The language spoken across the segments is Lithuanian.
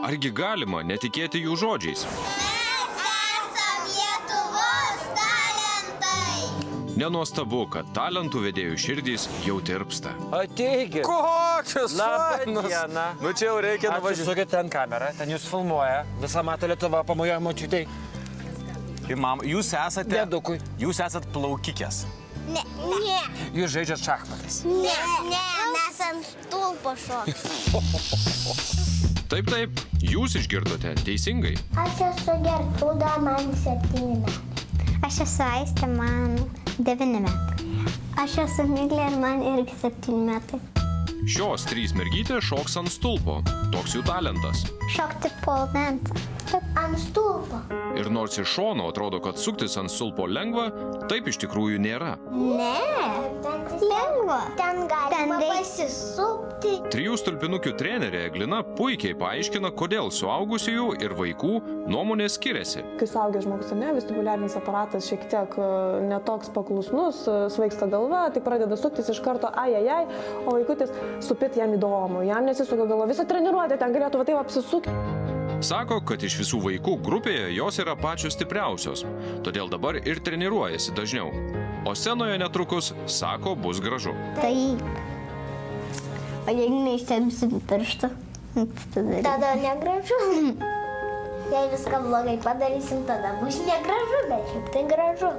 Argi galima netikėti jų žodžiais? Mes esam Lietuvos talentai. Nenuostabu, kad talentų vedėjų širdys jau tirpsta. Ateikit. Kokios Labą fainos. dieną. Nu čia jau reikia nuvažiuoti. Atsisukit ten kamerą, ten jūs filmuoja. Visą mato Lietuva pamojoja močiutei. Jūs esate... Dėdukui. Jūs esat plaukikės. Ne, ne, Jūs žaidžiat šachmatais. ne, mes ant stulpo šoksim. Taip, taip, jūs išgirdote teisingai. Aš esu Gertrūda, man 7 metai. Aš esu Aistė, man 9 metai. Aš esu Miglė ir man irgi 7 metai. Šios 3 mergytės šoks ant stulpo. Toks jų talentas. Šokti pole dance. Ant stulpo. Ir nors iš šono atrodo, kad suktis ant stulpo lengva, taip iš tikrųjų nėra. Ne, lengva. Ten galima reik- pasisupti. 3 stulpinukių trenerė Eglina puikiai paaiškina, kodėl suaugusiųjų ir vaikų nuomonės skiriasi. Kai suaugęs žmogus, ne, vestibuliarinis aparatas šiek tiek netoks paklusnus, svaigsta galva, tai pradeda suktis iš karto ajajai, o vaikutis supit jam įdomu, jam nesisuka galva, visą treniruotę ten galėtų va taip apsisukti. Sako, kad iš visų vaikų grupėje jos yra pačios stipriausios, todėl dabar ir treniruojasi dažniau. O scenoje netrukus, sako, bus gražu. Taip. O jeigu neištempsim pirštą, tada... Tada negražu. Jei viską blogai padarysim, tada bus negražu, bet šiaip tai gražu.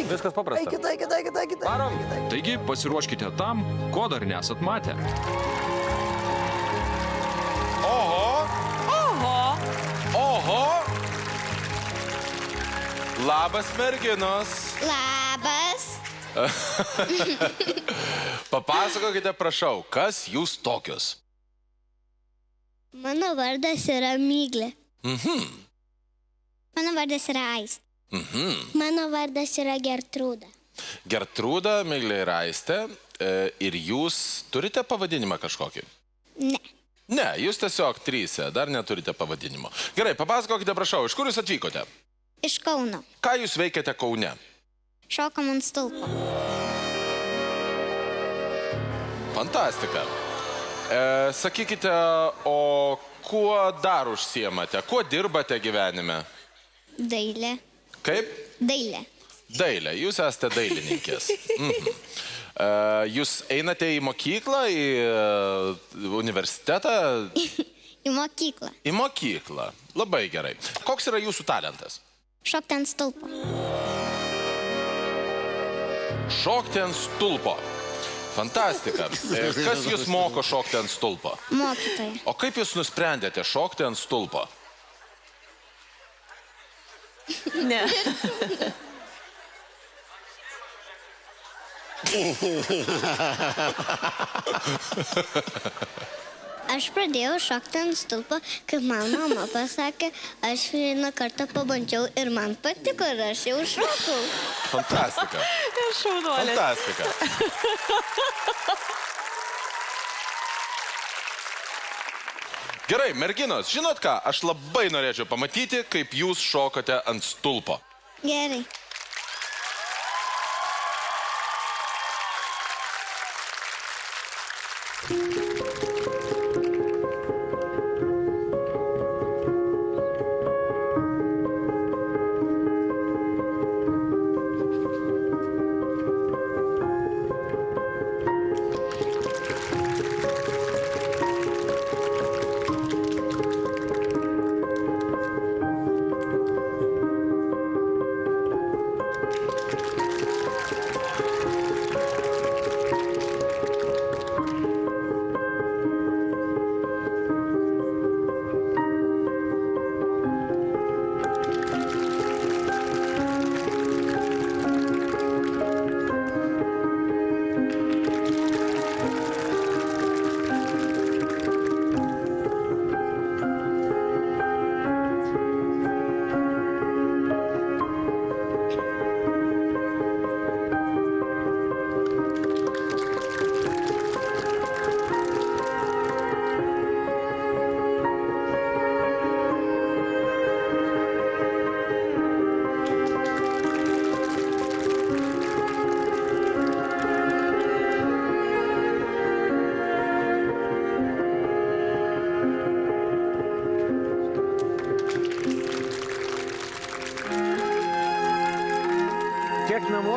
Viskas paprasta. Eikit. Varom. Taigi pasiruoškite tam, ko dar nesat matę. Oho. Labas, merginos. Labas. Papasakokite, prašau, kas jūs tokios? Mano vardas yra Miglė. Mano vardas yra Aistė. Mano vardas yra Gertrūda. Gertrūda, Miglė ir Aistė. Ir jūs turite pavadinimą kažkokį? Ne. Ne, jūs tiesiog 3, dar neturite pavadinimo. Gerai, papasakokite, prašau, iš kur jūs atvykote? Iš Kauno. Ką jūs veikiate Kaune? Šokam ant stulpo. Fantastika. Sakykite, o kuo dar užsiemate? Kuo dirbate gyvenime? Dailė. Kaip? Dailė. Dailė. Jūs esate dailininkės. Jūs einate į mokyklą, į universitetą? Į mokyklą. Į mokyklą. Labai gerai. Koks yra jūsų talentas? Šokti ant stulpo. Šokti ant stulpo. Fantastika. Kas jūs moko šokti ant stulpo? Mokytoja. O kaip jūs nusprendėte šokti ant stulpo? Ne. Aš pradėjau šokti ant stulpo, kai man mama pasakė, aš vieną kartą pabandžiau ir man patiko ir aš jau šokau. Fantastika. Šaunuolė. Fantastika. Gerai, merginos, žinot ką, aš labai norėčiau pamatyti, kaip jūs šokate ant stulpo. Gerai.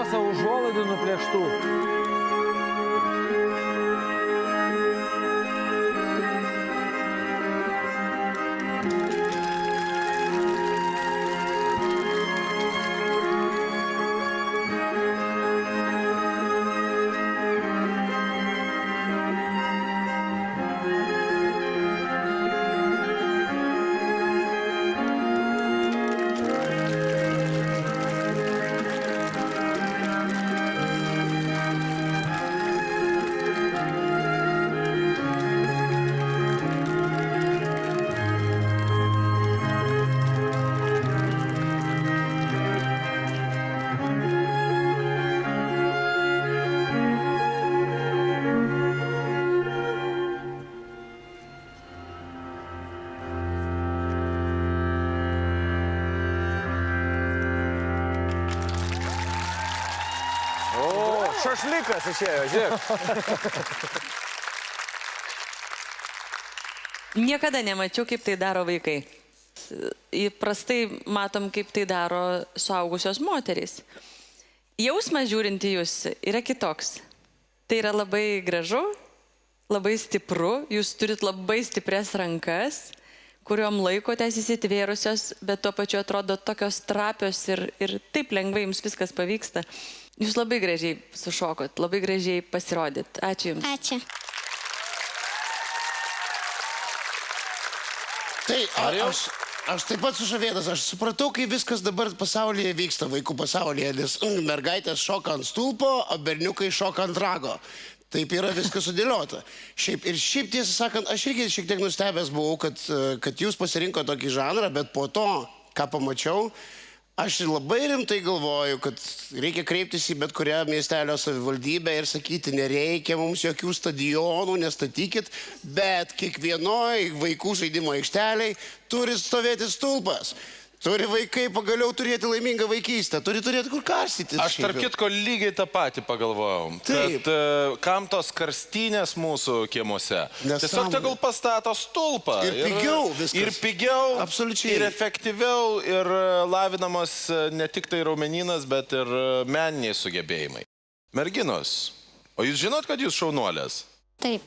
Masa užuolaidų nuplėštų. Šašlykas išėjo, žiūrėk. Niekada nemačiau, kaip tai daro vaikai. Įprastai matom, kaip tai daro suaugusios moterys. Jausmas žiūrint į jūs yra kitoks. Tai yra labai gražu, labai stipru, jūs turit labai stiprias rankas, kuriuom laikotės įsitvėrusios, bet tuo pačiu atrodo tokios trapios ir taip lengvai jums viskas pavyksta. Jūs labai gražiai sušokot, labai gražiai pasirodyt. Ačiū Jums. Ačiū. Tai aš taip pat sužavėtas, aš supratau, kaip viskas dabar pasaulyje vyksta, vaikų pasaulyje, nes mergaitės šoka ant stulpo, o berniukai šoka ant rago. Taip yra viskas sudėliota. Šiaip tiesą sakant, aš irgi šiek tiek nustebęs buvau, kad jūs pasirinko tokį žanrą, bet po to, ką pamačiau, aš labai rimtai galvoju, kad reikia kreiptis į bet kurią miestelio savivaldybę ir sakyti, nereikia mums jokių stadionų, nestatykit, bet kiekvienoj vaikų žaidimo aikšteliai turi stovėti stulpas. Turi vaikai pagaliau turėti laimingą vaikystę, turi turėti kur karstytis. Aš tarp kitko lygiai tą patį pagalvojau, kad kam tos karstynės mūsų kiemuose. Tiesiog tegul pastato stulpą. Ir pigiau viskas. Ir pigiau, absoliučiai. Ir efektyviau, ir lavinamas ne tik tai raumenynas, bet ir meniniai sugebėjimai. Merginos, o jūs žinot, kad jūs šaunuolės? Taip.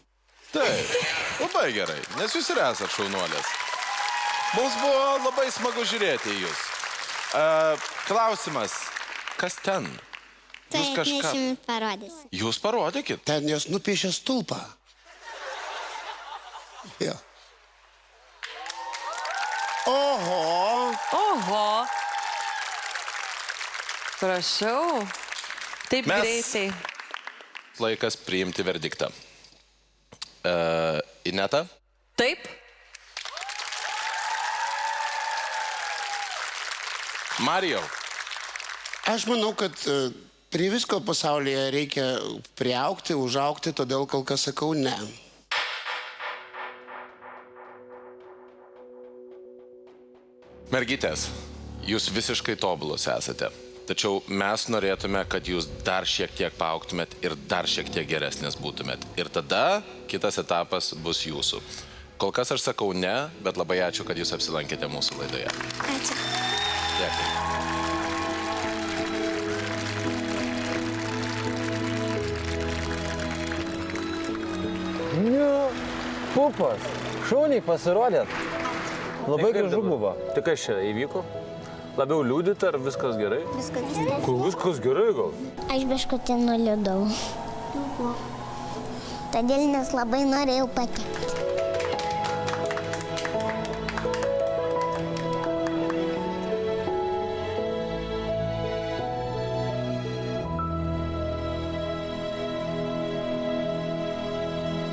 Taip, labai gerai, nes jūs ir esat šaunuolės. Mums buvo labai smagu žiūrėti į jūs. Klausimas, kas ten? Taip, aš jums parodysiu. Jūs parodykit. Ten jos nupiešė stulpą. Ja. Oho. Oho. Prašau. Taip greitai. Laikas priimti verdiktą. Ineta? Taip. Marijau. Aš manau, kad prie visko pasaulyje reikia priaugti, užaugti, todėl kol kas sakau ne. Mergytės, jūs visiškai tobulos esate. Tačiau mes norėtume, kad jūs dar šiek tiek paaugtumėt ir dar šiek tiek geresnės būtumėt. Ir tada kitas etapas bus jūsų. Kol kas aš sakau ne, bet labai ačiū, kad jūs apsilankėte mūsų laidoje. Ačiū. Dėkui. Pupas, šauniai pasirodėt. Labai gražu buvo. Tai kas čia įvyko? Labiau liūdit ar viskas gerai? Viskas gerai. Viskas gerai gal? Aš biškutį nuliūdau. Todėl nes labai norėjau patekti.